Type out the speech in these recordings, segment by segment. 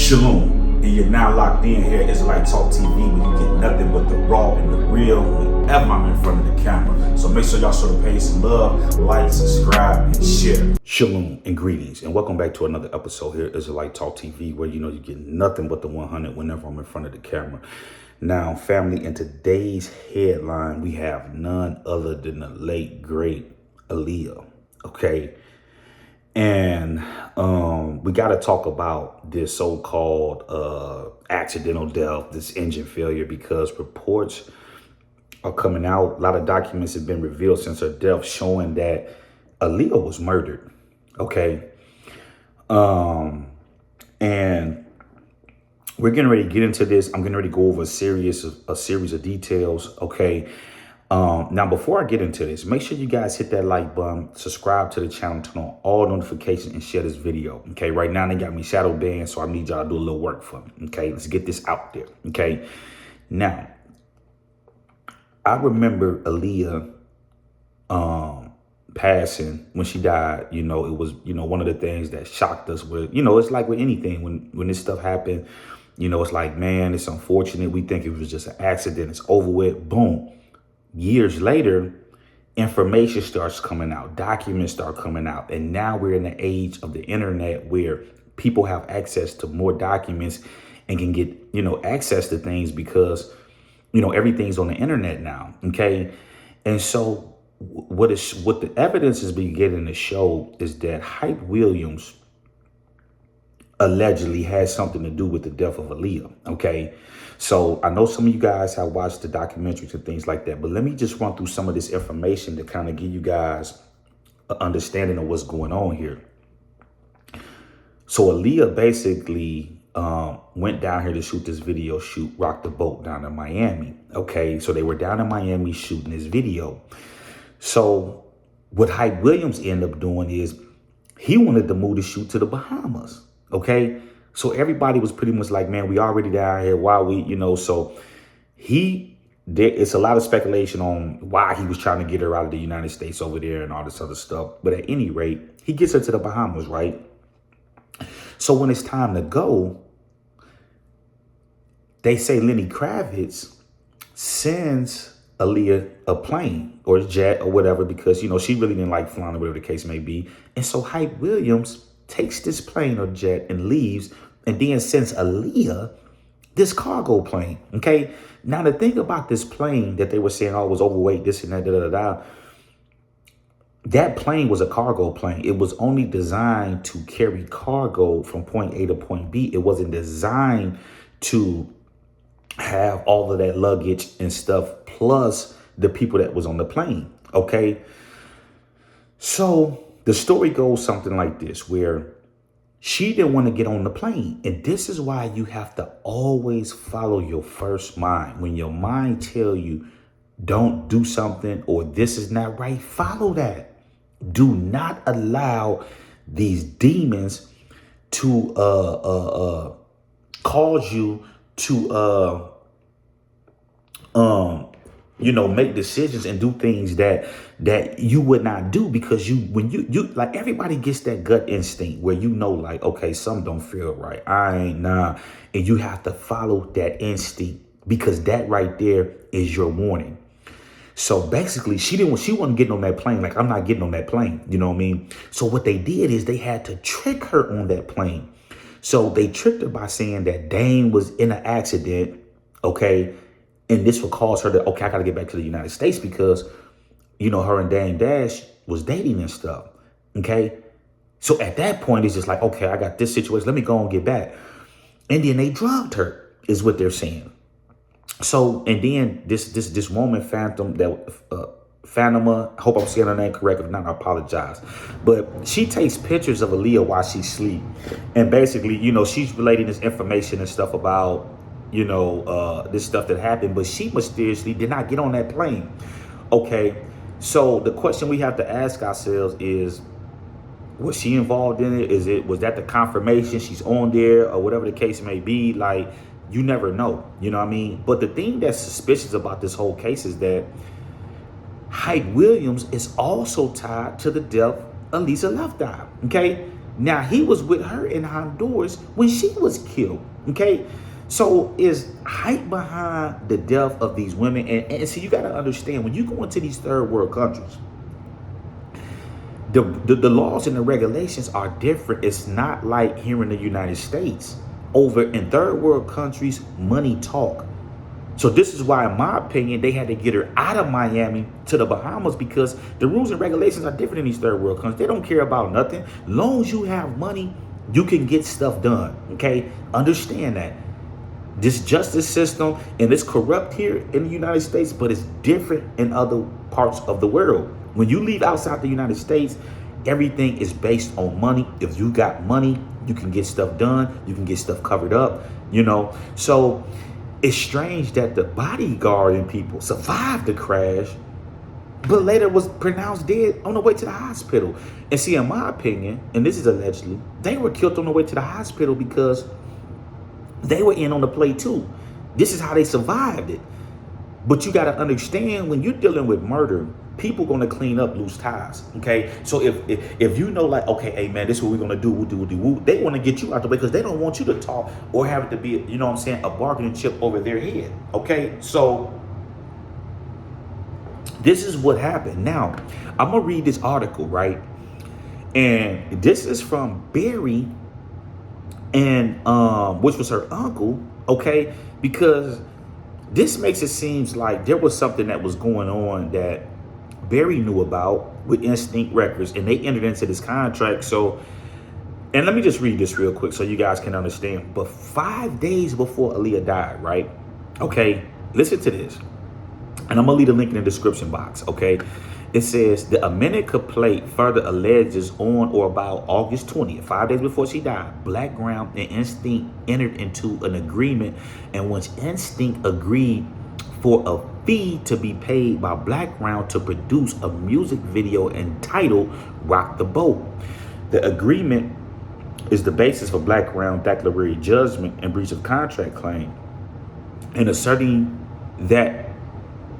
Shalom, and you're now locked in here at Israelite Talk TV, where you get nothing but the raw and the real whenever I'm in front of the camera. So make sure y'all show the page some love, like, subscribe, and share. Shalom and greetings, and welcome back to another episode here at Israelite Talk TV, where you get nothing but the 100 whenever I'm in front of the camera. Now, family, in today's headline, we have none other than the late, great Aaliyah, okay? And we got to talk about this so-called accidental death, this engine failure, because reports are coming out. A lot of documents have been revealed since her death showing that Aaliyah was murdered. Okay. And we're getting ready to get into this. I'm getting ready to go over a series of details. Okay. Now, before I get into this, make sure you guys hit that like button, subscribe to the channel, turn on all notifications, and share this video. Okay, right now they got me shadow banned, so I need y'all to do a little work for me. Okay, let's get this out there. Okay, now I remember Aaliyah passing when she died. It was one of the things that shocked us. With it's like with anything when this stuff happened. It's like, man, it's unfortunate. We think it was just an accident. It's over with. Boom. Years later, information starts coming out, documents start coming out. And now we're in the age of the internet where people have access to more documents and can get, access to things because, everything's on the internet now. Okay. And so what the evidence is beginning to show is that Hype Williams allegedly had something to do with the death of Aaliyah. Okay. So I know some of you guys have watched the documentaries and things like that, but let me just run through some of this information to kind of give you guys an understanding of what's going on here. So Aaliyah basically went down here to shoot this video shoot, Rock the Boat down in Miami. Okay. So they were down in Miami shooting this video. So what Hype Williams ended up doing is he wanted to move the shoot to the Bahamas. Okay. So everybody was pretty much like, man, we already down here. Why we, so it's a lot of speculation on why he was trying to get her out of the United States over there and all this other stuff. But at any rate, he gets her to the Bahamas, right? So when it's time to go, they say Lenny Kravitz sends Aaliyah a plane or a jet or whatever, because, she really didn't like flying or whatever the case may be. And so Hype Williams takes this plane or jet and leaves, and then sends Aaliyah this cargo plane. Okay. Now the thing about this plane that they were saying, it was overweight, this and that, that plane was a cargo plane. It was only designed to carry cargo from point A to point B. It wasn't designed to have all of that luggage and stuff, plus the people that was on the plane. Okay. So the story goes something like this, where she didn't want to get on the plane. And this is why you have to always follow your first mind. When your mind tell you don't do something or this is not right, follow that. Do not allow these demons to cause you to make decisions and do things that you would not do, because when you like, everybody gets that gut instinct where like, okay, something don't feel right. And you have to follow that instinct, because that right there is your warning. So basically she wasn't getting on that plane. Like, I'm not getting on that plane. You know what I mean? So what they did is they had to trick her on that plane. So they tricked her by saying that Dane was in an accident. Okay. And this would cause her to, okay, I got to get back to the United States because, her and Dame Dash was dating and stuff. Okay. So at that point, it's just like, okay, I got this situation. Let me go and get back. And then they drugged her, is what they're saying. So, and then this woman, Phantom, Phanoma, I hope I'm saying her name correct. If not, I apologize. But she takes pictures of Aaliyah while she sleep. And basically, she's relating this information and stuff about, this stuff that happened, but she mysteriously did not get on that plane. Okay. So the question we have to ask ourselves is, was she involved in it? Was that the confirmation she's on there or whatever the case may be? Like, you never know, you know what I mean? But the thing that's suspicious about this whole case is that Hype Williams is also tied to the death of Lisa Left Eye. Okay. Now he was with her in Honduras when she was killed. Okay. So is hype behind the death of these women. And see, you got to understand, when you go into these third world countries, the laws and the regulations are different. It's not like here in the United States. Over in third world countries, money talk. So this is why, in my opinion, they had to get her out of Miami to the Bahamas, because the rules and regulations are different in these third world countries. They don't care about nothing. Long as you have money, you can get stuff done. Okay, understand that. This justice system, and it's corrupt here in the United States, but it's different in other parts of the world. When you leave outside the United States, everything is based on money. If you got money, you can get stuff done. You can get stuff covered up, you know. So it's strange that the bodyguard and people survived the crash, but later was pronounced dead on the way to the hospital. And see, in my opinion, and this is allegedly, they were killed on the way to the hospital because they were in on the play too. This is how they survived it. But you got to understand, when you're dealing with murder, people going to clean up loose ties. Okay. So if you know, like, okay, hey man, this is what we're going to do. They want to get you out the way because they don't want you to talk or have it to be, you know what I'm saying, a bargaining chip over their head. Okay. So this is what happened. Now, I'm going to read this article, right? And this is from Barry, and which was her uncle, okay? Because this makes it seems like there was something that was going on that Barry knew about with Instinct Records, and they entered into this contract. So, and let me just read this real quick so you guys can understand. But 5 days before Aaliyah died, right? Okay, listen to this. And I'm going to leave a link in the description box, okay? It says, the amended complaint further alleges on or about August 20th, 5 days before she died, Blackground and Instinct entered into an agreement, and once Instinct agreed for a fee to be paid by Blackground to produce a music video entitled Rock the Boat. The agreement is the basis for Blackground declaratory judgment and breach of contract claim, and asserting that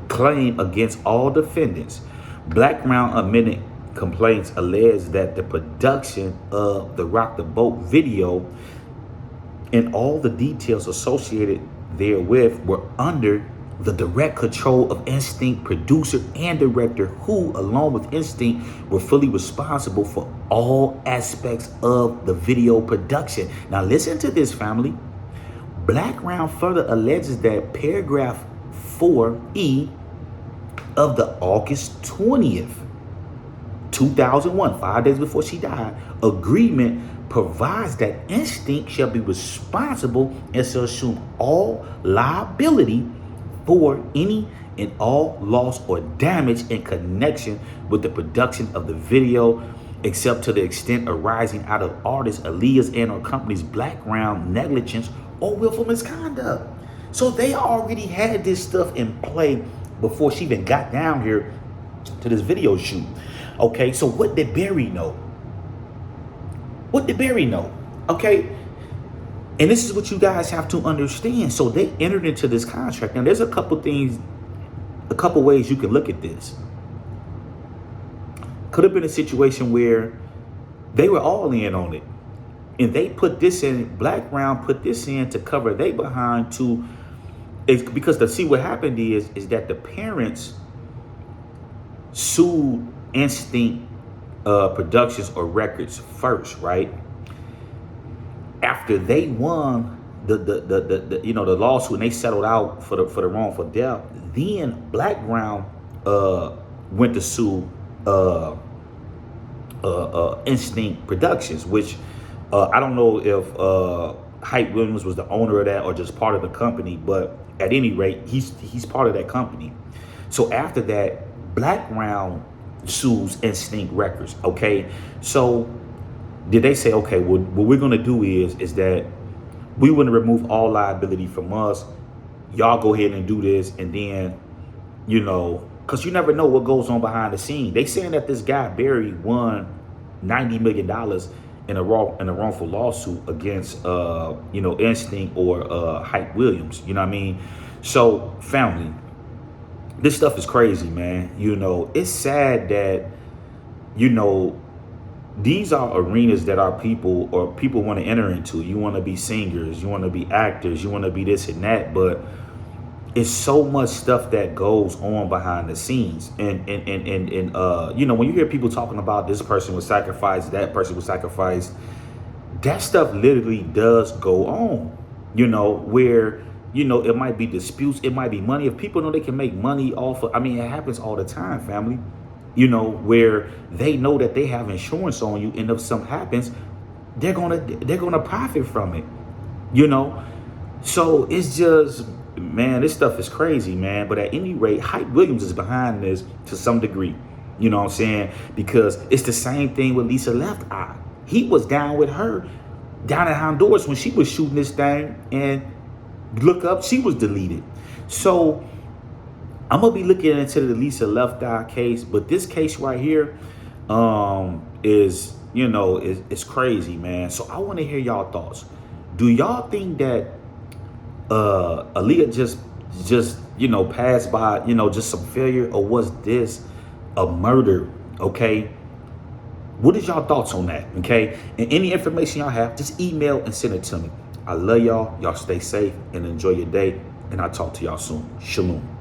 claim against all defendants. Blackground amended complaints allege that the production of the Rock the Boat video and all the details associated therewith were under the direct control of Instinct producer and director, who, along with Instinct, were fully responsible for all aspects of the video production. Now listen to this, family. Blackground further alleges that paragraph 4E of the August 20th, 2001, 5 days before she died, agreement provides that Instinct shall be responsible and shall assume all liability for any and all loss or damage in connection with the production of the video, except to the extent arising out of artist Aaliyah's and her company's Blackground negligence or willful misconduct. So they already had this stuff in play before she even got down here to this video shoot. Okay, so what did Barry know? What did Barry know? Okay, and this is what you guys have to understand. So they entered into this contract. Now there's a couple things, a couple ways you can look at this. Could have been a situation where they were all in on it, and they put this in, Blackground put this in to cover they behind to, because to see what happened is that the parents sued Instinct Productions or Records first, right? After they won the you know, the lawsuit and they settled out for the wrongful death, then Blackground went to sue Instinct Productions, which I don't know if Hype Williams was the owner of that or just part of the company, but at any rate, he's part of that company. So after that, Blackground sues Instinct Records. Okay, so did they say, okay, well, what we're gonna do is that we want to remove all liability from us. Y'all go ahead and do this, and then, you know, because you never know what goes on behind the scene. They saying that this guy Barry won $90 million in a wrongful lawsuit against you know, Instinct or Hype Williams. You know what I mean? So family, this stuff is crazy, man. You know, it's sad that, you know, These are arenas that our people or people want to enter into. You want to be singers, you want to be actors, you want to be this and that, but it's so much stuff that goes on behind the scenes. And when you hear people talking about this person was sacrificed, that person was sacrificed, that stuff literally does go on, where, it might be disputes, it might be money. If people know they can make money off of, it happens all the time, family, where they know that they have insurance on you. And if something happens, they're gonna profit from it, So it's just, man, this stuff is crazy, man. But at any rate, Hype Williams is behind this to some degree. You know what I'm saying? Because it's the same thing with Lisa Left Eye. He was down with her down in Honduras when she was shooting this thing, and look up, she was deleted. So I'm gonna be looking into the Lisa Left Eye case, but this case right here is crazy, man. So I want to hear y'all thoughts. Do y'all think that Aaliyah just passed by, just some failure, or was this a murder? Okay, what is y'all thoughts on that? Okay, and any information y'all have, just email and send it to me. I love y'all. Y'all stay safe and enjoy your day, and I'll talk to y'all soon. Shalom.